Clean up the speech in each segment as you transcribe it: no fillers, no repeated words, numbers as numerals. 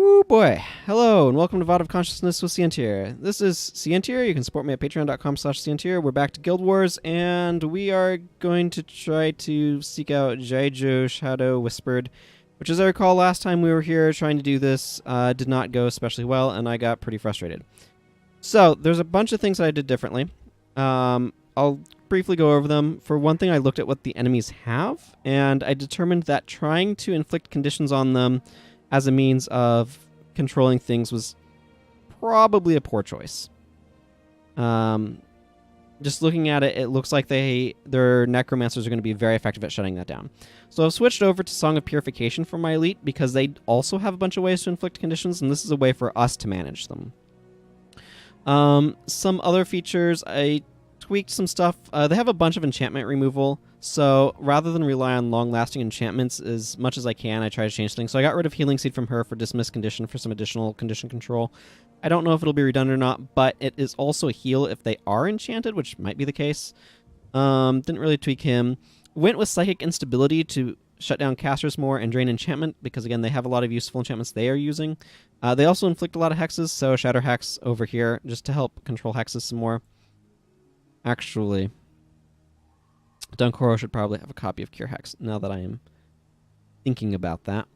Woo boy. Hello and welcome to VOD of Consciousness with Sientir. This is Sientir. You can support me at patreon.com/Sientir. We're back to Guild Wars and we are going to try to seek out Jaijo Shadow Whispered, which, as I recall, last time we were here trying to do this did not go especially well and I got pretty frustrated. So there's a bunch of things that I did differently. I'll briefly go over them. For one thing, I looked at what the enemies have and I determined that trying to inflict conditions on them as a means of controlling things was probably a poor choice. Just looking at it, it looks like their necromancers are going to be very effective at shutting that down. So I've switched over to Song of Purification for my elite because they also have a bunch of ways to inflict conditions, and this is a way for us to manage them. Some other features, I tweaked some stuff. They have a bunch of enchantment removal, so rather than rely on long-lasting enchantments as much as I can, I try to change things. So I got rid of Healing Seed from her for Dismiss Condition for some additional condition control. I don't know if it'll be redundant or not, but it is also a heal if they are enchanted, which might be the case. Didn't really tweak him. Went with Psychic Instability to shut down casters more and drain enchantment, because again, they have a lot of useful enchantments they are using. They also inflict a lot of hexes, so Shatter Hex over here, just to help control hexes some more. Actually, Dunkoro should probably have a copy of Cure Hex, now that I am thinking about that.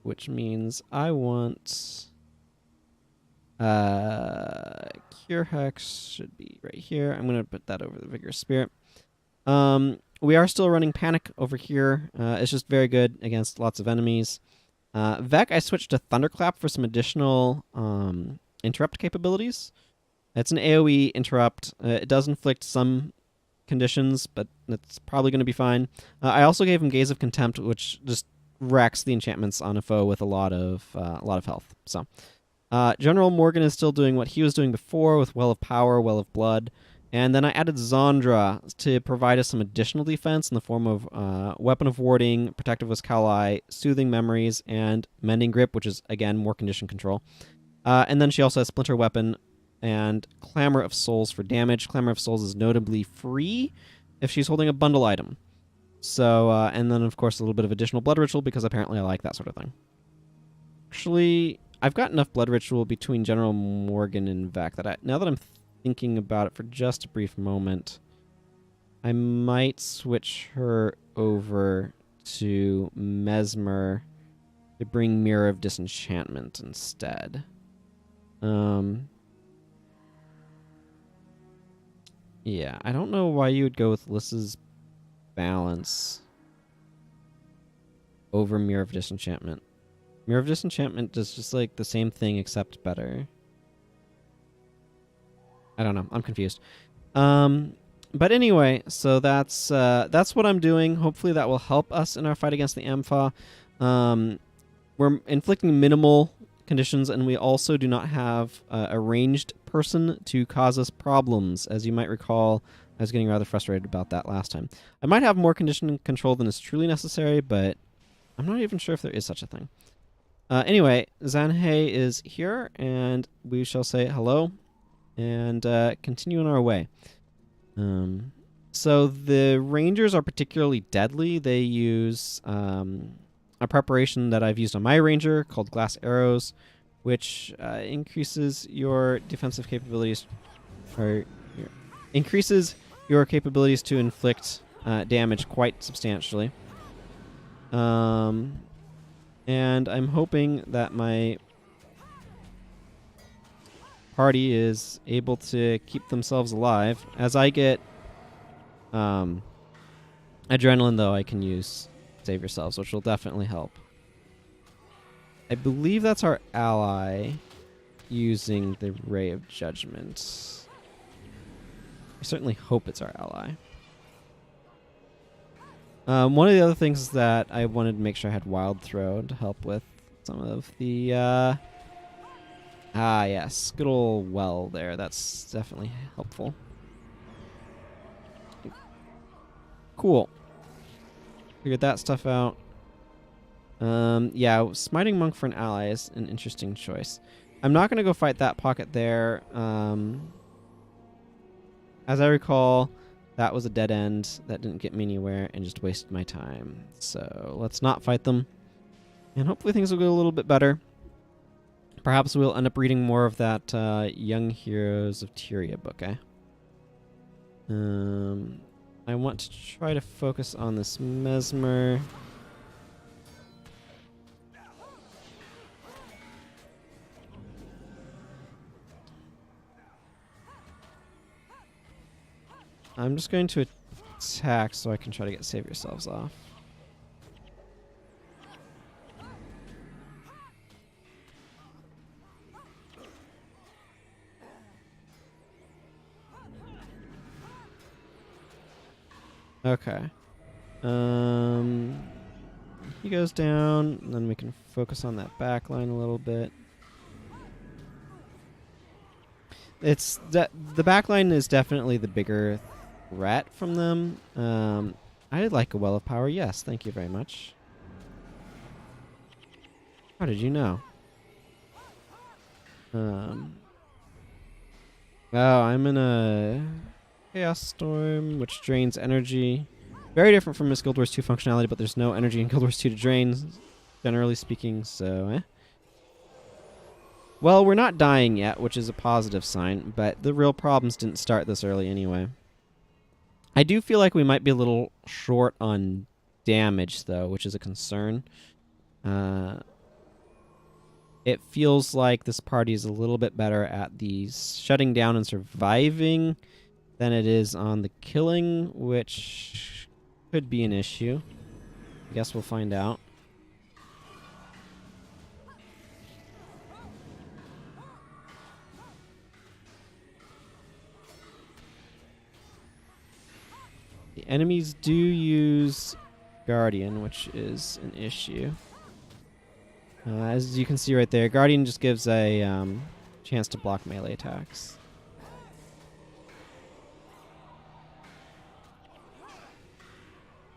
Which means I want... Cure Hex should be right here. I'm going to put that over the Vigorous Spirit. We are still running Panic over here. It's just very good against lots of enemies. Vec, I switched to Thunderclap for some additional interrupt capabilities. It's an AoE interrupt. It does inflict some conditions, but it's probably going to be fine. I also gave him Gaze of Contempt, which just wrecks the enchantments on a foe with a lot of health. So, General Morgan is still doing what he was doing before with Well of Power, Well of Blood, and then I added Zandra to provide us some additional defense in the form of Weapon of Warding, Protective Wiskali, Soothing Memories, and Mending Grip, which is again more condition control. And then she also has Splinter Weapon and Clamor of Souls for damage. Clamor of Souls is notably free if she's holding a bundle item. So, and then, of course, a little bit of additional Blood Ritual, because apparently I like that sort of thing. Actually, I've got enough Blood Ritual between General Morgan and Vec that now that I'm thinking about it for just a brief moment, I might switch her over to Mesmer to bring Mirror of Disenchantment instead. Yeah, I don't know why you would go with Lyssa's Balance over Mirror of Disenchantment. Mirror of Disenchantment does just like the same thing except better. I don't know. I'm confused. But anyway, so that's what I'm doing. Hopefully that will help us in our fight against the Am Fah. We're inflicting minimal conditions, and we also do not have a ranged person to cause us problems. As you might recall, I was getting rather frustrated about that last time. I might have more condition control than is truly necessary, but I'm not even sure if there is such a thing. Anyway, Zanhei is here, and we shall say hello and continue on our way. So the Rangers are particularly deadly. They use a preparation that I've used on my Ranger called Glass Arrows, which increases your defensive capabilities, or increases your capabilities to inflict damage quite substantially. And I'm hoping that my party is able to keep themselves alive. As I get adrenaline, though, I can use Save Yourselves, which will definitely help. I believe that's our ally using the Ray of Judgment. I certainly hope it's our ally. One of the other things that I wanted to make sure I had Wild Throw to help with some of the... yes. Good old well there. That's definitely helpful. Cool. Figured that stuff out. Yeah, Smiting Monk for an ally is an interesting choice. I'm not going to go fight that pocket there. As I recall, that was a dead end. That didn't get me anywhere and just wasted my time. So let's not fight them. And hopefully things will go a little bit better. Perhaps we'll end up reading more of that Young Heroes of Tyria book, eh? I want to try to focus on this Mesmer. I'm just going to attack so I can try to get save yourselves off. Okay. He goes down, and then we can focus on that back line a little bit. It's the back line is definitely the bigger threat from them. I'd like a well of power. Yes, thank you very much. How did you know? Oh, I'm in a Chaos Storm, which drains energy. Very different from Miss Guild Wars 2 functionality, but there's no energy in Guild Wars 2 to drain, generally speaking, so Well, we're not dying yet, which is a positive sign, but the real problems didn't start this early anyway. I do feel like we might be a little short on damage, though, which is a concern. It feels like this party is a little bit better at the shutting down and surviving than it is on the killing, which could be an issue. I guess we'll find out. The enemies do use Guardian, which is an issue. As you can see right there, Guardian just gives a chance to block melee attacks.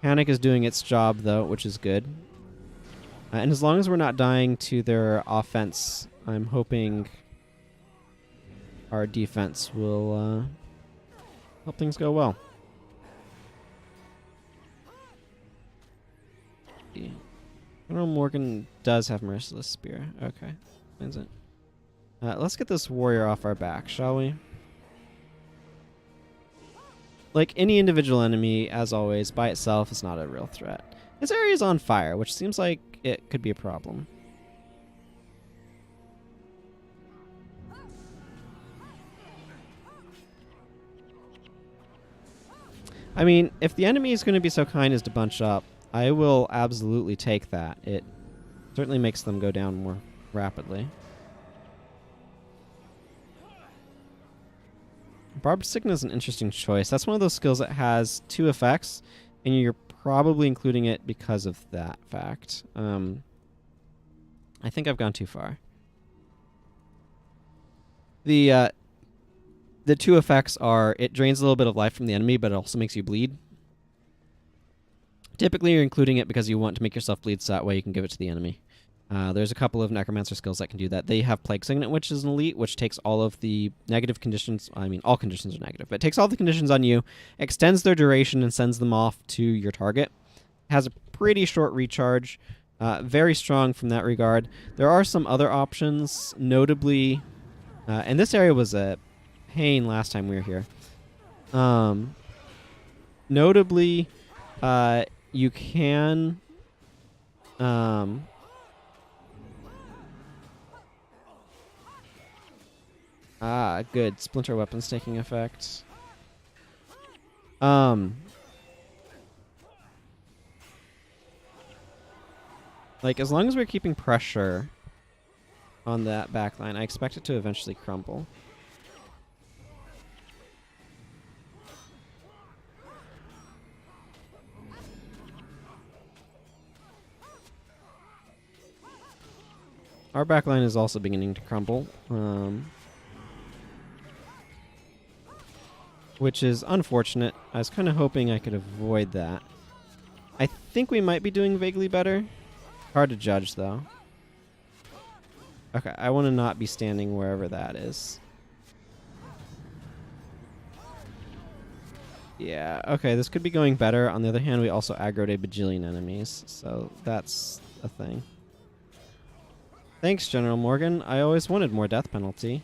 Panic is doing its job, though, which is good. And as long as we're not dying to their offense, I'm hoping our defense will help things go well. General Morgan does have Merciless Spear. Okay. When's it? Let's get this warrior off our back, shall we? Like any individual enemy, as always, by itself is not a real threat. This area is on fire, which seems like it could be a problem. I mean, if the enemy is going to be so kind as to bunch up, I will absolutely take that. It certainly makes them go down more rapidly. Barbed Signa is an interesting choice. That's one of those skills that has 2 effects, and you're probably including it because of that fact. I think I've gone too far. The 2 effects are it drains a little bit of life from the enemy, but it also makes you bleed. Typically, you're including it because you want to make yourself bleed so that way you can give it to the enemy. There's a couple of Necromancer skills that can do that. They have Plague Signet, which is an elite, which takes all of the negative conditions. I mean, all conditions are negative, but it takes all the conditions on you, extends their duration, and sends them off to your target. Has a pretty short recharge. Very strong from that regard. There are some other options, notably... and this area was a pain last time we were here. Notably... you can good. Splinter weapons taking effect. Like, as long as we're keeping pressure on that backline, I expect it to eventually crumble. Our backline is also beginning to crumble, which is unfortunate. I was kind of hoping I could avoid that. I think we might be doing vaguely better. Hard to judge, though. Okay, I want to not be standing wherever that is. Yeah, okay, this could be going better. On the other hand, we also aggroed a bajillion enemies, so that's a thing. Thanks, General Morgan. I always wanted more death penalty.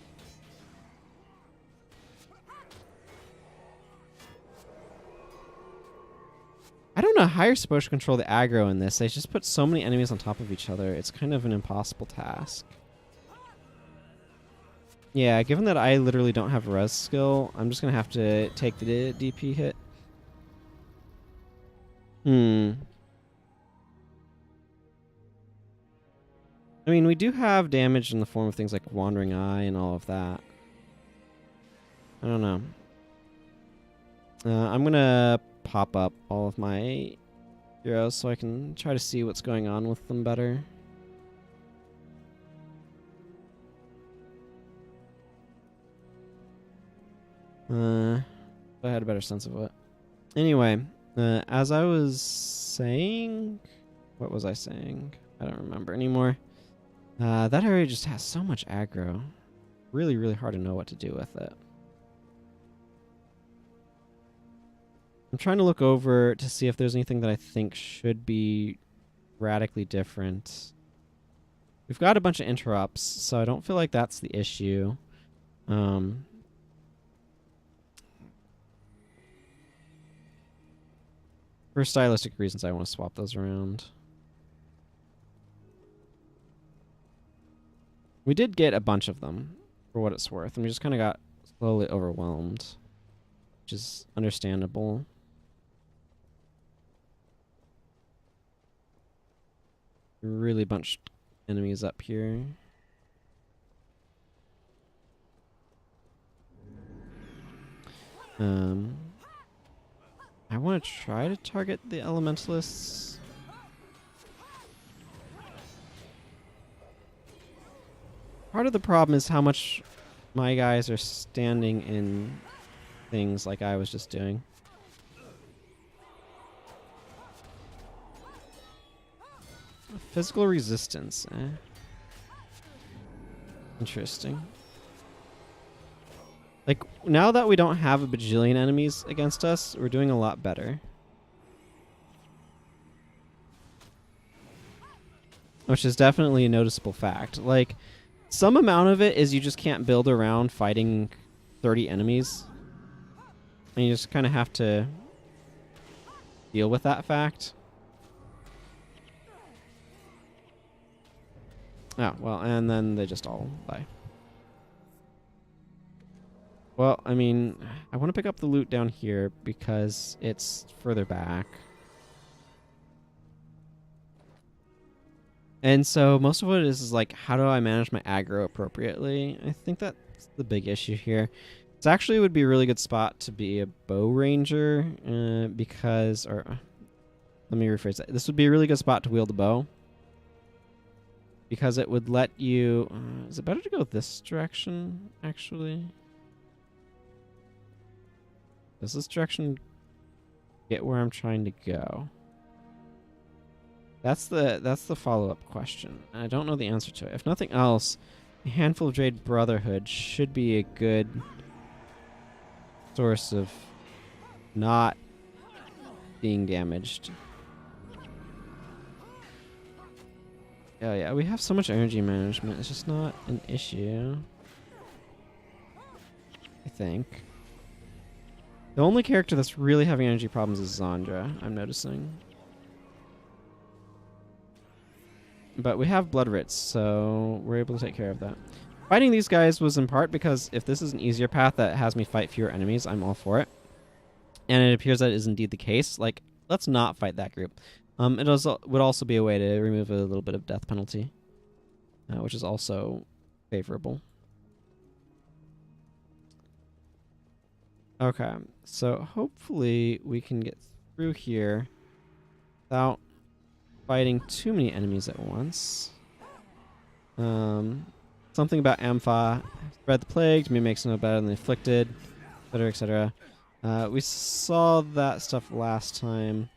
I don't know how you're supposed to control the aggro in this. They just put so many enemies on top of each other. It's kind of an impossible task. Yeah, given that I literally don't have res skill, I'm just going to have to take the DP hit. I mean, we do have damage in the form of things like Wandering Eye and all of that. I don't know. I'm going to pop up all of my heroes so I can try to see what's going on with them better. I had a better sense of it. Anyway, as I was saying... What was I saying? I don't remember anymore. That area just has so much aggro. Really, really hard to know what to do with it. I'm trying to look over to see if there's anything that I think should be radically different. We've got a bunch of interrupts, so I don't feel like that's the issue. For stylistic reasons, I want to swap those around. We did get a bunch of them, for what it's worth, and we just kind of got slowly overwhelmed, which is understandable. Really bunched enemies up here. I want to try to target the elementalists. Part of the problem is how much my guys are standing in things like I was just doing. Physical resistance, eh? Interesting. Like, now that we don't have a bajillion enemies against us, we're doing a lot better. Which is definitely a noticeable fact. Like, some amount of it is you just can't build around fighting 30 enemies. And you just kind of have to deal with that fact. Oh, well, and then they just all die. Well, I mean, I want to pick up the loot down here because it's further back. And so most of what it is like, how do I manage my aggro appropriately? I think that's the big issue here. It actually would be a really good spot to be a bow ranger because, or let me rephrase that. This would be a really good spot to wield the bow because it would let you, is it better to go this direction, actually? Does this direction get where I'm trying to go? That's the follow-up question. I don't know the answer to it. If nothing else, a handful of Jade Brotherhood should be a good source of not being damaged. Oh yeah, we have so much energy management. It's just not an issue, I think. The only character that's really having energy problems is Zandra, I'm noticing. But we have Blood Writs, so we're able to take care of that. Fighting these guys was in part because if this is an easier path that has me fight fewer enemies, I'm all for it. And it appears that is indeed the case. Like, let's not fight that group. It also would also be a way to remove a little bit of death penalty, which is also favorable. Okay, so hopefully we can get through here without fighting too many enemies at once. Something about Am Fah. Spread the plague, to me makes no better than the afflicted, etc., etc. We saw that stuff last time.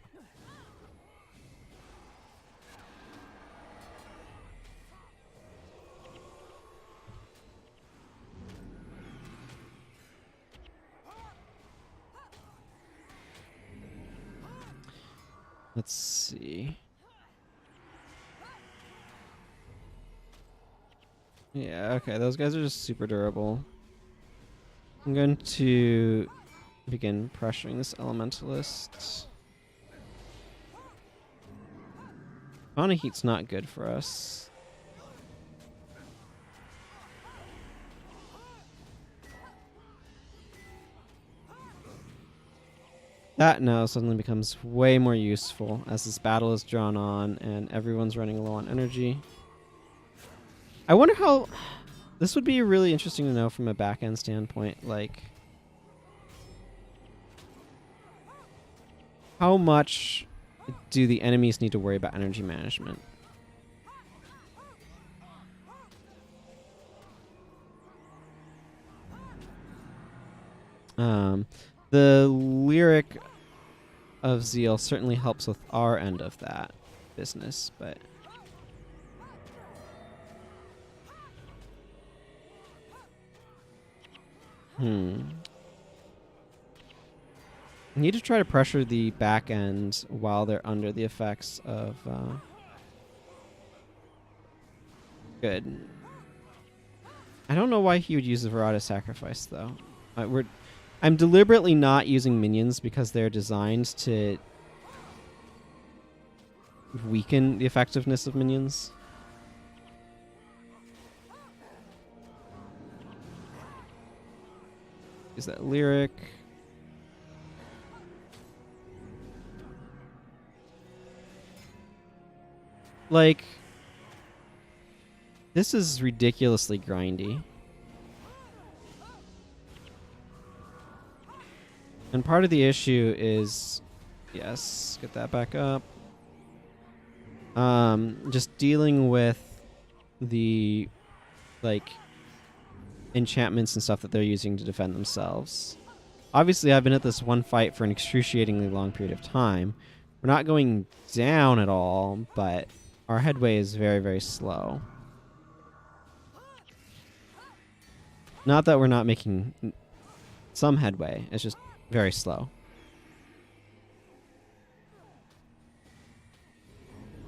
Let's see. Yeah, okay, those guys are just super durable. I'm going to begin pressuring this elementalist. Fauna heat's not good for us. That now suddenly becomes way more useful as this battle is drawn on and everyone's running low on energy. I wonder how... This would be really interesting to know from a back-end standpoint, like... How much do the enemies need to worry about energy management? The lyric of Zeal certainly helps with our end of that business, but... I need to try to pressure the back end while they're under the effects of... Good. I don't know why he would use the VOD of Sacrifice, though. I'm deliberately not using minions because they're designed to weaken the effectiveness of minions. Is that lyric? Like, this is ridiculously grindy. And part of the issue is, yes, get that back up. Just dealing with the, like, enchantments and stuff that they're using to defend themselves. Obviously, I've been at this one fight for an excruciatingly long period of time. We're not going down at all, but our headway is very, very slow. Not that we're not making some headway. It's just very slow.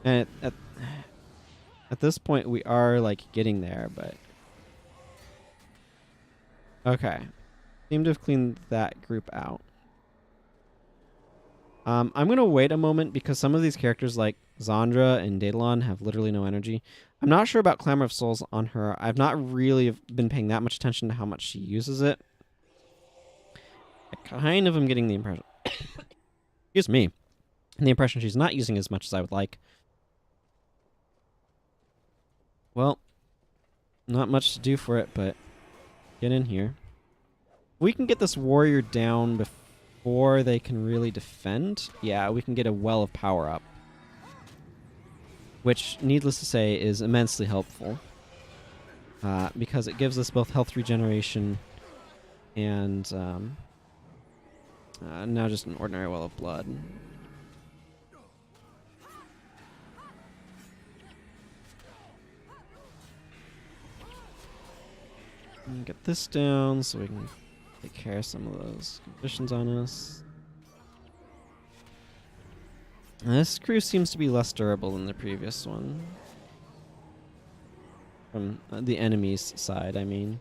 And at this point, we are, like, getting there, but... Okay. Seem to have cleaned that group out. I'm going to wait a moment because some of these characters like Zandra and Daedalon have literally no energy. I'm not sure about Clamor of Souls on her. I've not really been paying that much attention to how much she uses it. I kind of am getting the impression... Excuse me. The impression she's not using as much as I would like. Well, not much to do for it, but get in here. We can get this warrior down before they can really defend. Yeah, we can get a well of power up. Which, needless to say, is immensely helpful. Because it gives us both health regeneration and now just an ordinary well of blood. Get this down so we can take care of some of those conditions on us. This crew seems to be less durable than the previous one. From the enemy's side, I mean.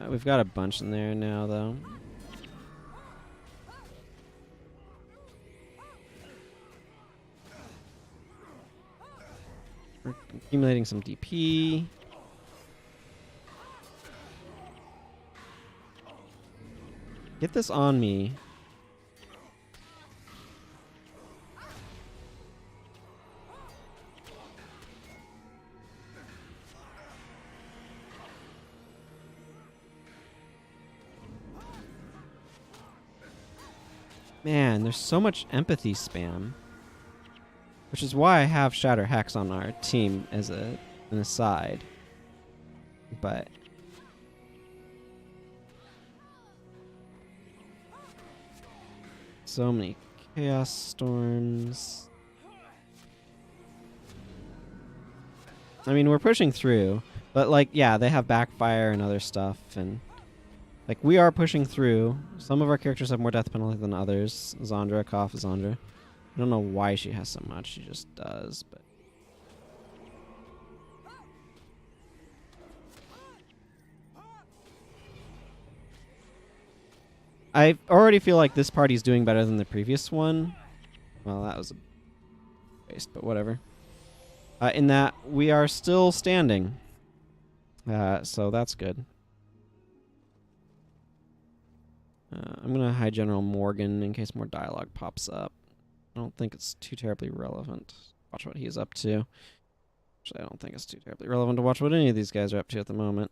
We've got a bunch in there now, though. We're accumulating some DP. Get this on me. Man, there's so much empathy spam. Which is why I have Shatter Hex on our team as an aside. But... so many Chaos Storms. I mean, we're pushing through. But, like, yeah, they have Backfire and other stuff. And, like, we are pushing through. Some of our characters have more death penalty than others. Zandra, Koff, Zandra. I don't know why she has so much. She just does, but... I already feel like this party's doing better than the previous one. Well, that was a waste, but whatever. In that we are still standing. So that's good. I'm going to hide General Morgan in case more dialogue pops up. I don't think it's too terribly relevant. Watch what he's up to. Actually, I don't think it's too terribly relevant to watch what any of these guys are up to at the moment.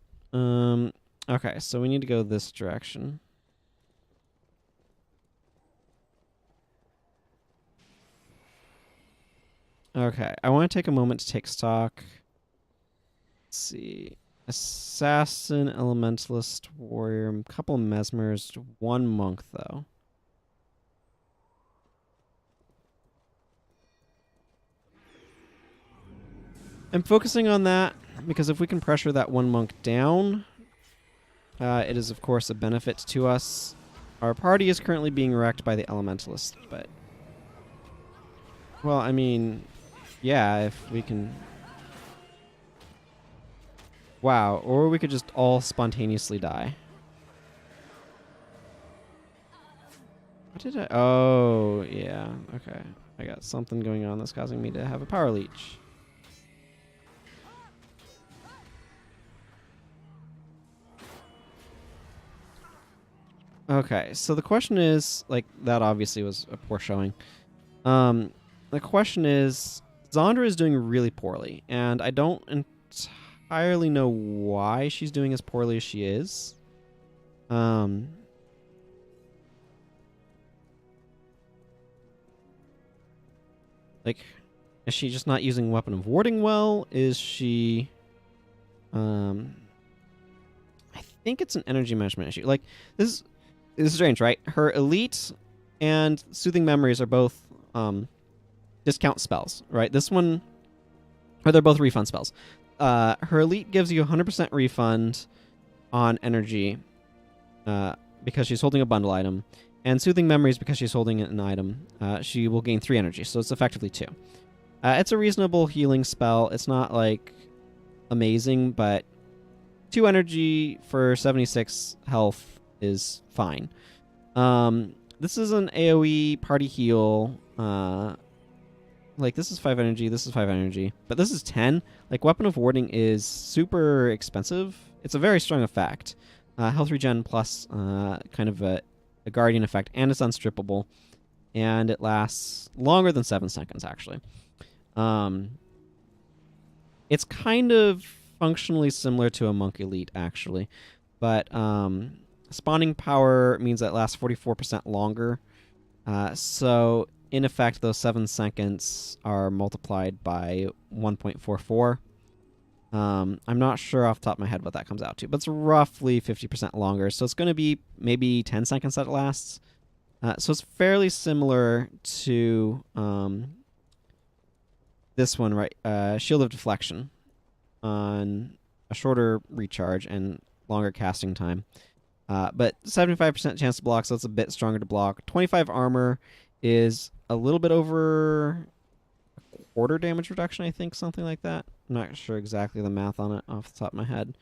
Okay, so we need to go this direction. Okay, I want to take a moment to take stock. Let's see. Assassin, Elementalist, Warrior, a couple Mesmers, one Monk, though. I'm focusing on that because if we can pressure that one Monk down, it is, of course, a benefit to us. Our party is currently being wrecked by the Elementalist, but... Well, I mean, yeah, if we can... Wow, or we could just all spontaneously die. What did I... Oh, yeah, okay. I got something going on that's causing me to have a power leech. Okay, so the question is, like, that obviously was a poor showing. The question is, Zandra is doing really poorly, and I don't entirely know why she's doing as poorly as she is. Like, is she just not using Weapon of Warding well? Is she... I think it's an energy management issue. Like, this is strange, right? Her Elite and Soothing Memories are both discount spells, right? This one... Or they're both refund spells. Her Elite gives you 100% refund on energy because she's holding a bundle item. And Soothing Memories, because she's holding an item, she will gain 3 energy, so it's effectively 2. It's a reasonable healing spell. It's not, like, amazing, but 2 energy for 76 health is fine. This is an AoE party heal. Like, this is 5 energy, this is 5 energy, but this is 10. Like, Weapon of Warding is super expensive. It's a very strong effect. Health regen plus kind of a Guardian effect, and it's unstrippable. And it lasts longer than 7 seconds, actually. It's kind of functionally similar to a Monk Elite, actually. But spawning power means that it lasts 44% longer. So, in effect, those 7 seconds are multiplied by 1.44. I'm not sure off the top of my head what that comes out to, but it's roughly 50% longer. So it's going to be maybe 10 seconds that it lasts. So it's fairly similar to this one, right? Shield of Deflection on a shorter recharge and longer casting time. But 75% chance to block, so it's a bit stronger to block. 25 armor is a little bit over a quarter damage reduction, I think, something like that. I'm not sure exactly the math on it off the top of my head.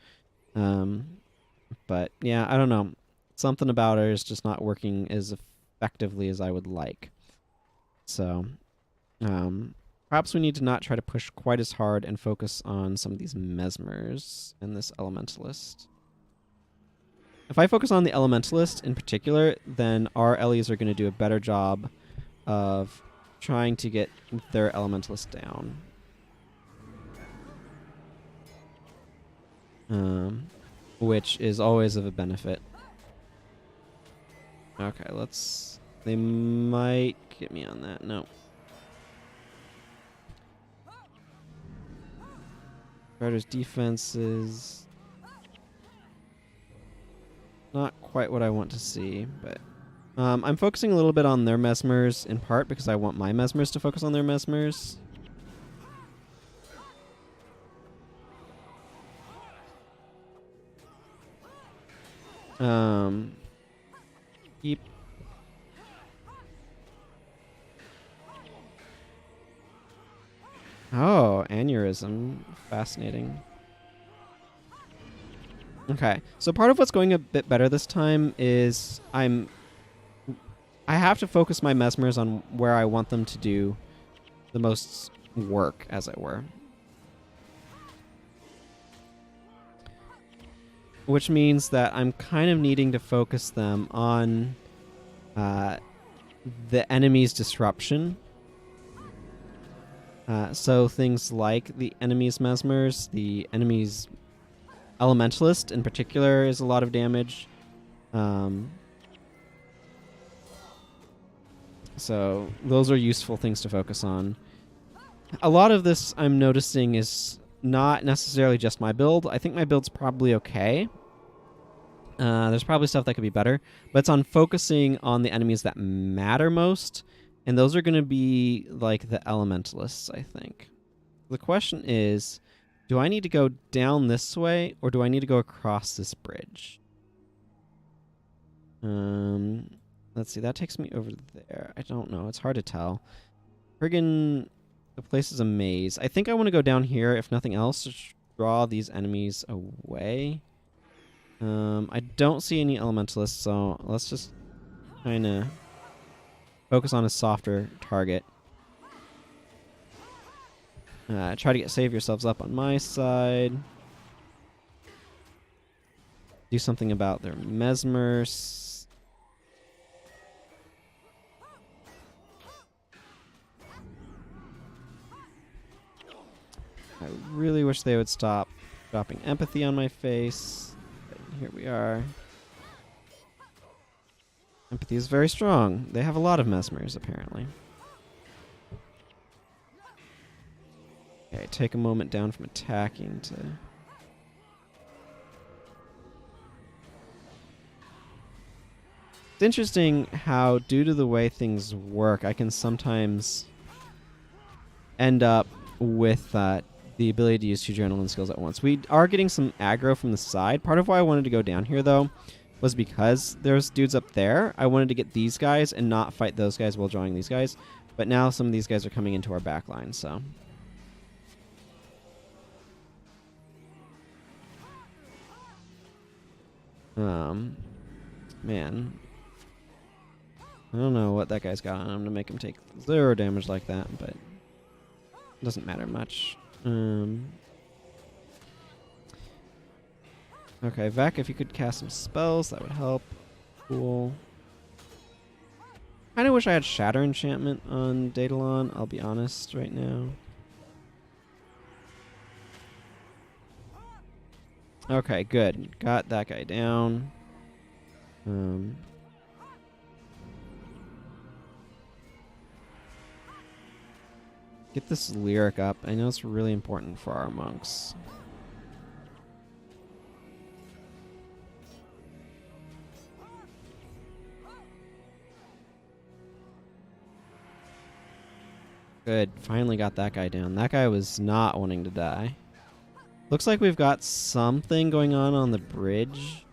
But yeah, I don't know. Something about her is just not working as effectively as I would like. So, perhaps we need to not try to push quite as hard and focus on some of these Mesmers and this Elementalist. If I focus on the Elementalist in particular, then our Ellies are going to do a better job of trying to get their Elementalist down. Which is always of a benefit. Okay, let's... They might get me on that. No. Starter's defense is... not quite what I want to see, but... I'm focusing a little bit on their Mesmers, in part because I want my Mesmers to focus on their Mesmers. Keep... Oh, aneurysm. Fascinating. Okay, so part of what's going a bit better this time is I'm I have to focus my mesmers on where I want them to do the most work, as it were. Which means that I'm kind of needing to focus them on the enemy's disruption. So things like the enemy's mesmers, the enemy's elementalist in particular is a lot of damage. So those are useful things to focus on. A lot of this I'm noticing is not necessarily just my build. I think my build's probably okay. There's probably stuff that could be better, but it's on focusing on the enemies that matter most, and those are going to be like the elementalists, I think. The question is, do I need to go down this way, or do I need to go across this bridge? Let's see, that takes me over there. I don't know. It's hard to tell. Friggin', the place is a maze. I think I want to go down here, if nothing else, to draw these enemies away. I don't see any elementalists, so let's just kind of focus on a softer target. Try to save yourselves up on my side. Do something about their mesmers. I really wish they would stop dropping empathy on my face. But here we are. Empathy is very strong. They have a lot of mesmers, apparently. Okay, take a moment down from attacking to... It's interesting how, due to the way things work, I can sometimes end up with the ability to use two adrenaline skills at once. We are getting some aggro from the side. Part of why I wanted to go down here, though, was because there's dudes up there. I wanted to get these guys and not fight those guys while drawing these guys. But now some of these guys are coming into our back line, so... Man. I don't know what that guy's got on him to make him take 0 damage like that, but it doesn't matter much. Okay, Vec, if you could cast some spells, that would help. Cool. Kinda wish I had Shatter Enchantment on Daedalon, I'll be honest right now. Okay, good. Got that guy down. Get this lyric up. I know it's really important for our monks. Good. Finally got that guy down. That guy was not wanting to die. Looks like we've got something going on the bridge.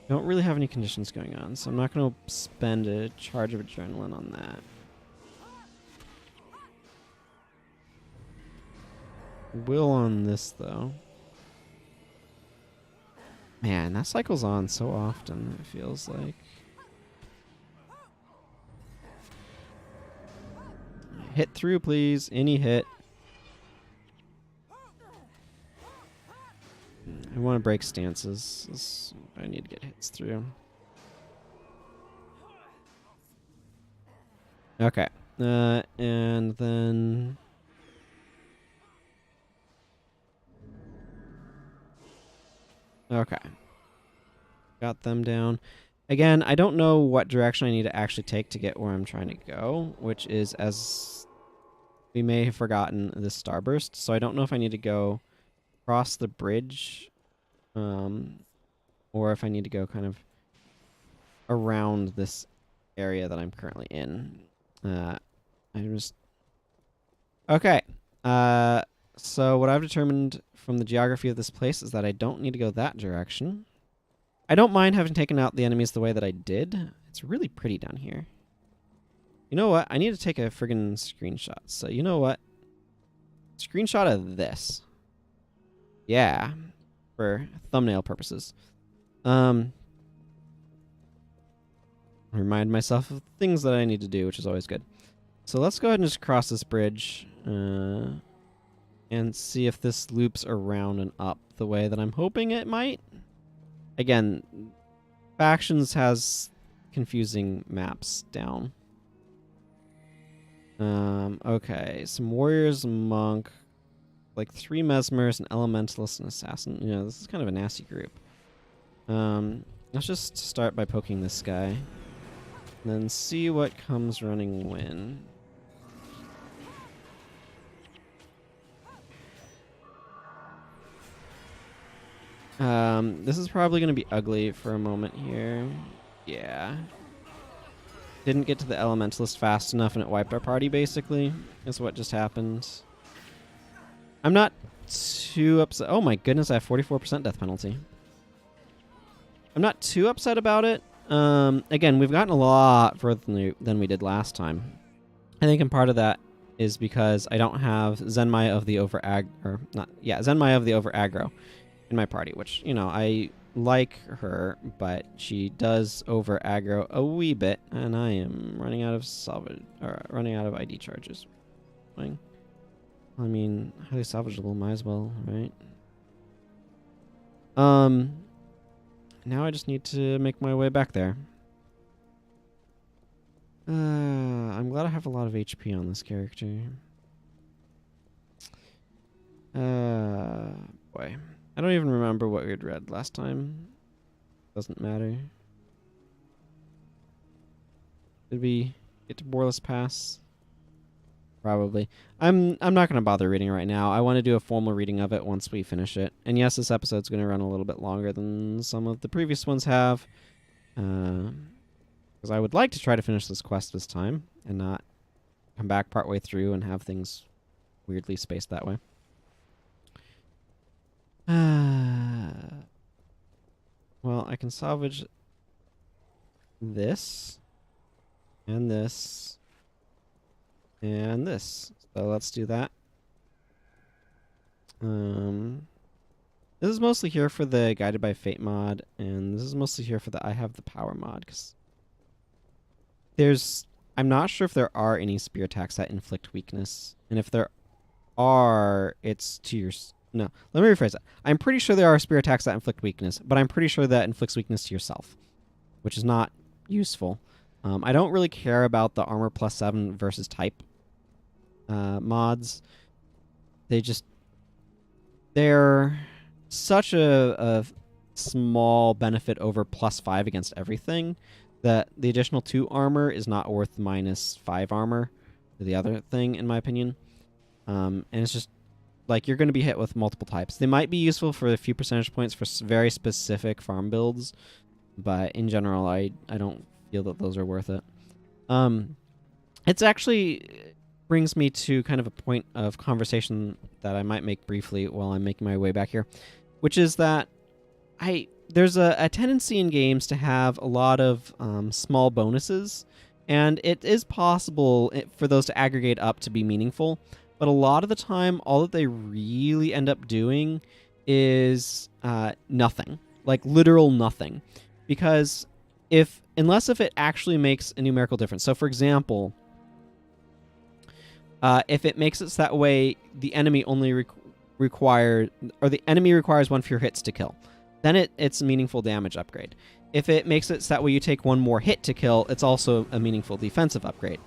Don't really have any conditions going on, so I'm not going to spend a charge of adrenaline on that. Will on this, though. Man, that cycles on so often, it feels like. Hit through, please. Any hit. I want to break stances. I need to get hits through. Okay. And then... Okay. Got them down. Again, I don't know what direction I need to actually take to get where I'm trying to go, which is, as we may have forgotten, the starburst. So I don't know if I need to go across the bridge, or if I need to go kind of around this area that I'm currently in. Okay. So what I've determined from the geography of this place is that I don't need to go that direction. I don't mind having taken out the enemies the way that I did. It's really pretty down here. You know what? I need to take a friggin' screenshot. So you know what? Screenshot of this. Yeah. For thumbnail purposes. remind myself of things that I need to do, which is always good. So let's go ahead and just cross this bridge and see if this loops around and up the way that I'm hoping it might. Again, Factions has confusing maps down. Okay, some warriors, monk, like 3 mesmers, an elementalist, and assassin. You know, this is kind of a nasty group. Let's just start by poking this guy, and then see what comes running when. This is probably going to be ugly for a moment here. Yeah. Didn't get to the elementalist fast enough and it wiped our party, basically, is what just happened. I'm not too upset. Oh my goodness, I have 44% death penalty. I'm not too upset about it. Again, we've gotten a lot further than we did last time. I think, and part of that is because I don't have Zenmai of the Zenmai of the over aggro in my party, which, you know, I like her, but she does over aggro a wee bit, and I am running out of running out of ID charges. I mean, highly salvageable, might as well, right? Now I just need to make my way back there. I'm glad I have a lot of HP on this character. Boy. I don't even remember what we had read last time. Doesn't matter. Did we get to Boreless Pass? Probably. I'm not going to bother reading it right now. I want to do a formal reading of it once we finish it. And yes, this episode's going to run a little bit longer than some of the previous ones have. Because I would like to try to finish this quest this time and not come back partway through and have things weirdly spaced that way. Well, I can salvage this and this and this. So let's do that. This is mostly here for the Guided by Fate mod, and this is mostly here for the I Have the Power mod, because I'm not sure if there are any spear attacks that inflict weakness, and if there are, it's to your... No, let me rephrase that. I'm pretty sure there are spear attacks that inflict weakness, but I'm pretty sure that inflicts weakness to yourself, which is not useful. I don't really care about the armor plus 7 versus type mods. They're such a small benefit over plus 5 against everything that the additional 2 armor is not worth minus 5 armor to the other thing, in my opinion. And it's just like you're going to be hit with multiple types. They might be useful for a few percentage points for very specific farm builds, but in general, I don't feel that those are worth it. It's actually brings me to kind of a point of conversation that I might make briefly while I'm making my way back here, which is that there's a tendency in games to have a lot of small bonuses, and it is possible for those to aggregate up to be meaningful. But a lot of the time, all that they really end up doing is nothing, like literal nothing. Because unless it actually makes a numerical difference. So, for example, if it makes it so that way the enemy only requires 1 fewer hits to kill, then it's a meaningful damage upgrade. If it makes it so that way you take 1 more hit to kill, it's also a meaningful defensive upgrade.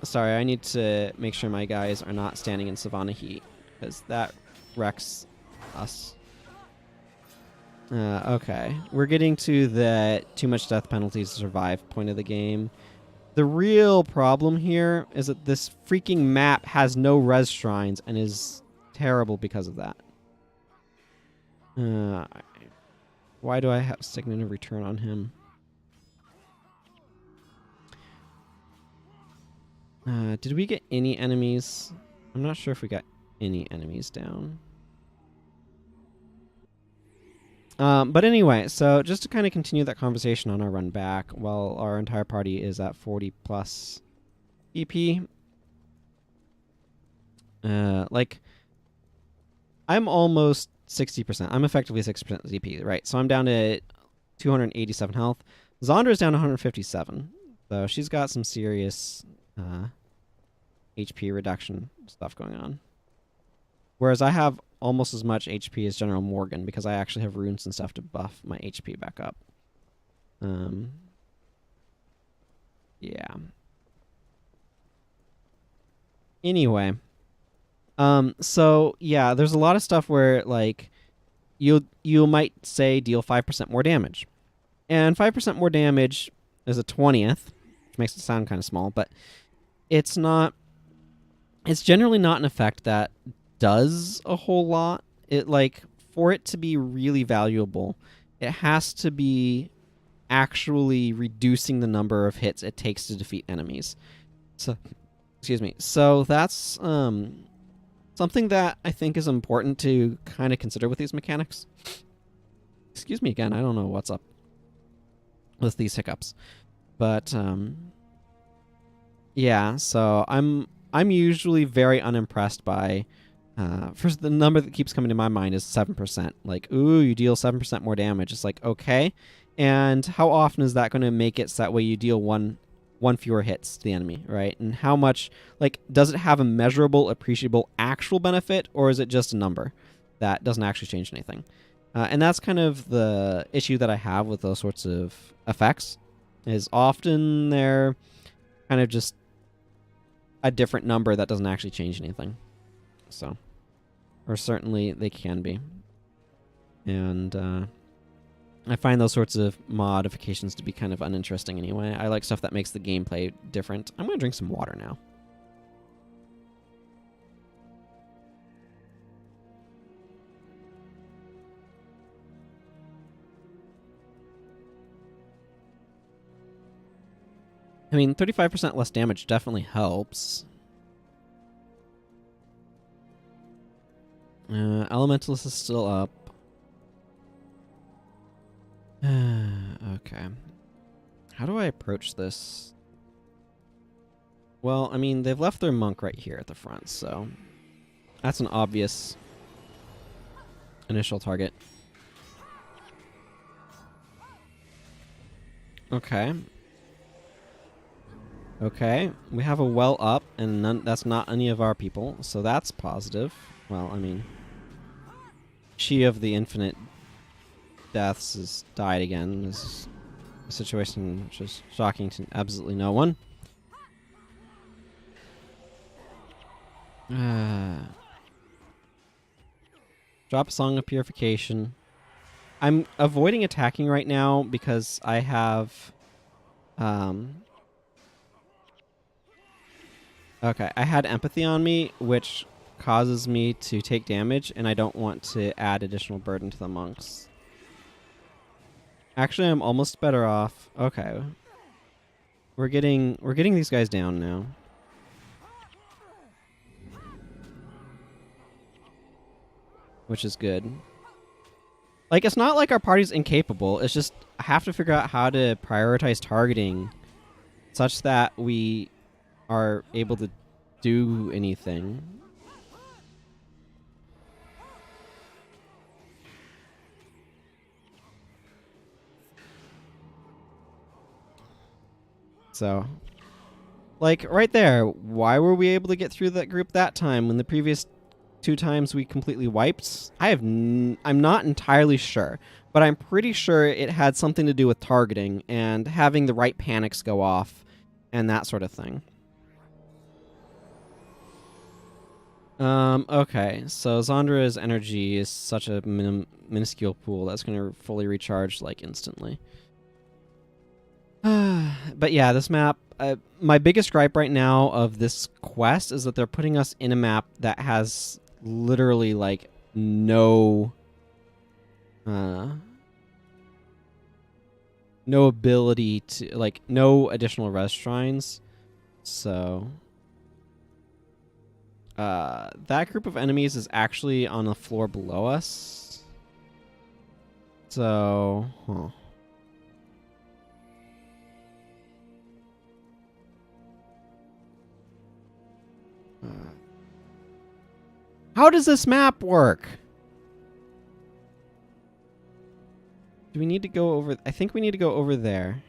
Sorry, I need to make sure my guys are not standing in Savannah heat, because that wrecks us. Okay, we're getting to the too much death penalties to survive point of the game. The real problem here is that this freaking map has no res shrines and is terrible because of that. Why do I have Signet of Return on him? Did we get any enemies? I'm not sure if we got any enemies down. But anyway, so just to kind of continue that conversation on our run back, while our entire party is at 40 plus EP. Like, I'm almost 60%. I'm effectively 60% EP, right? So I'm down to 287 health. Zondra's down 157. So she's got some serious HP reduction stuff going on. Whereas I have almost as much HP as General Morgan because I actually have runes and stuff to buff my HP back up. Yeah. Anyway. So yeah, there's a lot of stuff where like you might say deal 5% more damage. And 5% more damage is a 20th, which makes it sound kind of small, but it's not. It's generally not an effect that does a whole lot. It like for it to be really valuable, it has to be actually reducing the number of hits it takes to defeat enemies. So, excuse me. So that's something that I think is important to kind of consider with these mechanics. Excuse me again. I don't know what's up with these hiccups, but yeah. So I'm usually very unimpressed by. First, the number that keeps coming to my mind is 7%. Like, ooh, you deal 7% more damage. It's like, okay. And how often is that going to make it so that way you deal one fewer hits to the enemy, right? And how much, like, does it have a measurable, appreciable, actual benefit, or is it just a number that doesn't actually change anything? And that's kind of the issue that I have with those sorts of effects, is often they're kind of just a different number that doesn't actually change anything. So, or certainly they can be. And I find those sorts of modifications to be kind of uninteresting anyway. I like stuff that makes the gameplay different. I'm going to drink some water now. I mean, 35% less damage definitely helps. Elementalist is still up. Okay. How do I approach this? Well, I mean, they've left their monk right here at the front, so that's an obvious initial target. Okay. Okay, we have a well up, and that's not any of our people, so that's positive. Well, I mean, she of the infinite deaths has died again. This is a situation which is shocking to absolutely no one. Drop a Song of Purification. I'm avoiding attacking right now because I have... Okay, I had Empathy on me, which causes me to take damage, and I don't want to add additional burden to the monks. Actually, I'm almost better off. Okay. We're getting these guys down now. Which is good. Like, it's not like our party's incapable. It's just I have to figure out how to prioritize targeting such that we are able to do anything. So, like, right there, why were we able to get through that group that time when the previous 2 times we completely wiped? I'm not entirely sure, but I'm pretty sure it had something to do with targeting and having the right panics go off and that sort of thing. Okay, so Zondra's energy is such a minuscule pool that's going to fully recharge, like, instantly. But yeah, this map, my biggest gripe right now of this quest is that they're putting us in a map that has literally, like, no ability to, like, no additional res shrines. So... that group of enemies is actually on the floor below us. So, how does this map work? Do we need to go over... I think we need to go over there.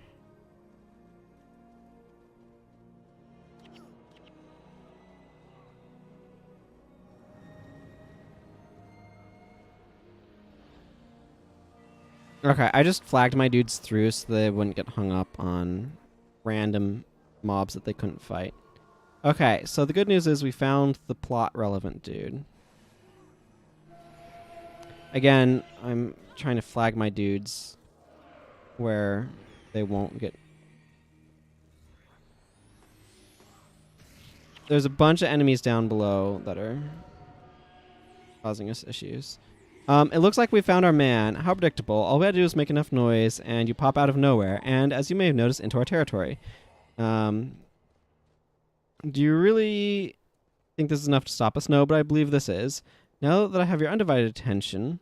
Okay, I just flagged my dudes through so they wouldn't get hung up on random mobs that they couldn't fight. Okay, so the good news is we found the plot relevant dude. Again, I'm trying to flag my dudes where they won't get... There's a bunch of enemies down below that are causing us issues. It looks like we found our man. How predictable. All we had to do is make enough noise, and you pop out of nowhere, and as you may have noticed, into our territory. Do you really think this is enough to stop us? No, but I believe this is. Now that I have your undivided attention,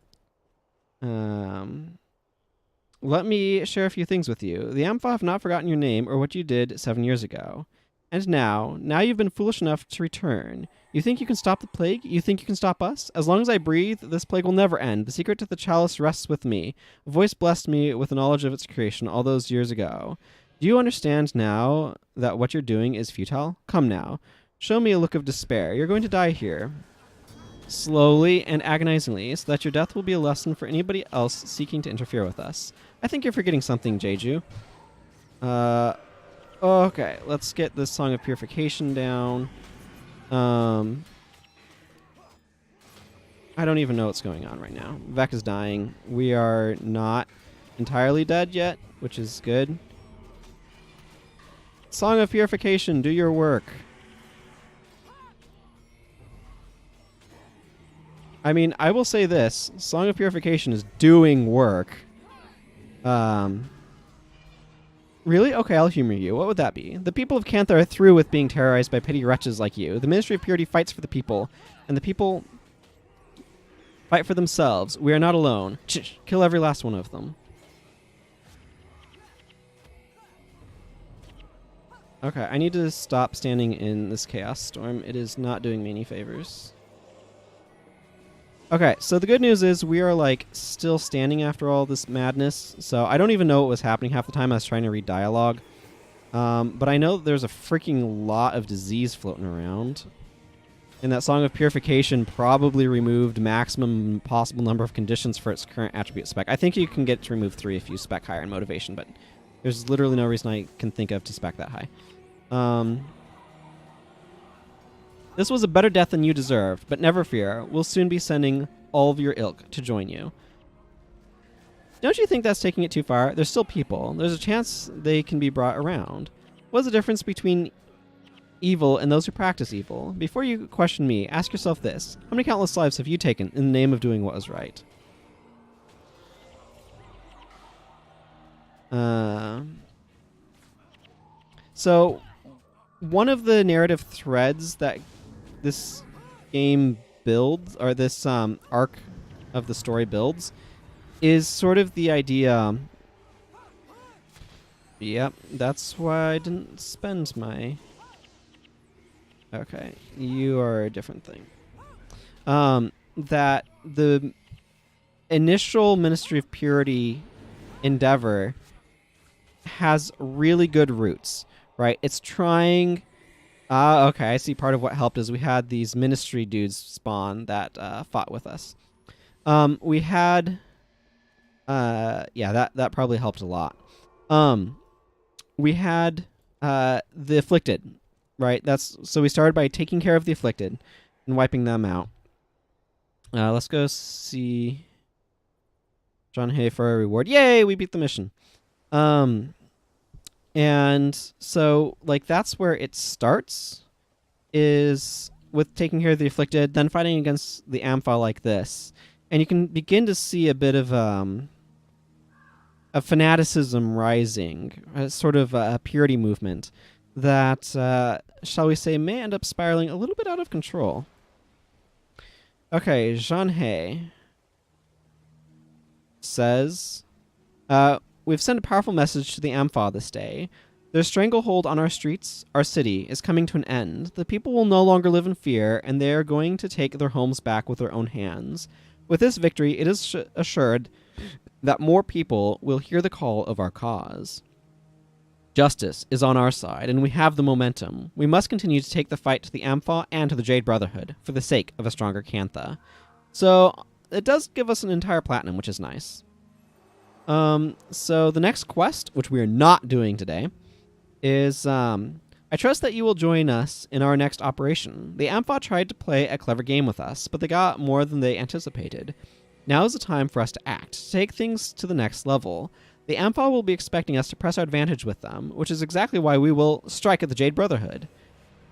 let me share a few things with you. The Am Fah have not forgotten your name or what you did 7 years ago. And now you've been foolish enough to return. You think you can stop the plague? You think you can stop us? As long as I breathe, this plague will never end. The secret to the chalice rests with me. A voice blessed me with the knowledge of its creation all those years ago. Do you understand now that what you're doing is futile? Come now. Show me a look of despair. You're going to die here. Slowly and agonizingly, so that your death will be a lesson for anybody else seeking to interfere with us. I think you're forgetting something, Jeju. Okay, let's get this Song of Purification down. I don't even know what's going on right now. Vec is dying. We are not entirely dead yet, which is good. Song of Purification, do your work. I mean, I will say this. Song of Purification is doing work. Really? Okay, I'll humor you. What would that be? The people of Cantha are through with being terrorized by petty wretches like you. The Ministry of Purity fights for the people, and the people fight for themselves. We are not alone. Kill every last one of them. Okay, I need to stop standing in this chaos storm. It is not doing me any favors. Okay, so the good news is we are, like, still standing after all this madness. So I don't even know what was happening half the time. I was trying to read dialogue. But I know that there's a freaking lot of disease floating around. And that Song of Purification probably removed maximum possible number of conditions for its current attribute spec. I think you can get to remove 3 if you spec higher in motivation, but there's literally no reason I can think of to spec that high. This was a better death than you deserved, but never fear. We'll soon be sending all of your ilk to join you. Don't you think that's taking it too far? There's still people. There's a chance they can be brought around. What's the difference between evil and those who practice evil? Before you question me, ask yourself this. How many countless lives have you taken in the name of doing what is right? So, one of the narrative threads that this game builds, or this arc of the story builds, is sort of the idea... Yep, that's why I didn't spend my... Okay, you are a different thing. That the initial Ministry of Purity endeavor has really good roots, right? It's trying... okay, I see part of what helped is we had these ministry dudes spawn that fought with us. We had... yeah, that probably helped a lot. We had the Afflicted, right? So we started by taking care of the Afflicted and wiping them out. Let's go see John Hay for a reward. Yay, we beat the mission. And so, like, that's where it starts, is with taking care of the Afflicted, then fighting against the Am Fah like this. And you can begin to see a bit of a fanaticism rising, a sort of a purity movement that, shall we say, may end up spiraling a little bit out of control. Okay, Jean Hay says... we've sent a powerful message to the Am Fah this day. Their stranglehold on our streets, our city, is coming to an end. The people will no longer live in fear, and they are going to take their homes back with their own hands. With this victory, it is assured that more people will hear the call of our cause. Justice is on our side, and we have the momentum. We must continue to take the fight to the Am Fah and to the Jade Brotherhood for the sake of a stronger Cantha. So it does give us an entire platinum, which is nice. So the next quest, which we are not doing today, is I trust that you will join us in our next operation. The Am Fah tried to play a clever game with us, but they got more than they anticipated. Now is the time for us to act, to take things to the next level. The Am Fah will be expecting us to press our advantage with them, which is exactly why we will strike at the Jade Brotherhood.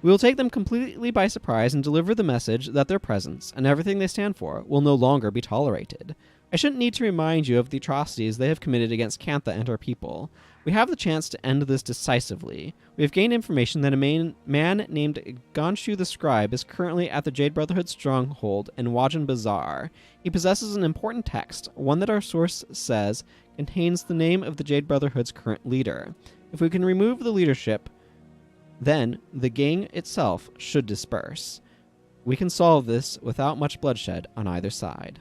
We will take them completely by surprise and deliver the message that their presence, and everything they stand for, will no longer be tolerated. I shouldn't need to remind you of the atrocities they have committed against Cantha and our people. We have the chance to end this decisively. We have gained information that a man named Gonshu the Scribe is currently at the Jade Brotherhood stronghold in Wajan Bazaar. He possesses an important text, one that our source says contains the name of the Jade Brotherhood's current leader. If we can remove the leadership, then the gang itself should disperse. We can solve this without much bloodshed on either side.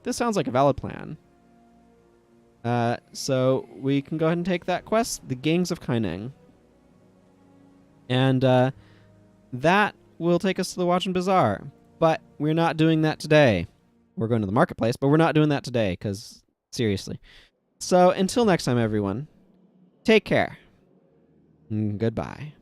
This sounds like a valid plan. So we can go ahead and take that quest, the Gangs of Kaineng. And that will take us to the Wajan Bazaar. But we're not doing that today. We're going to the marketplace, but we're not doing that today, because seriously. So until next time, everyone, take care. Goodbye.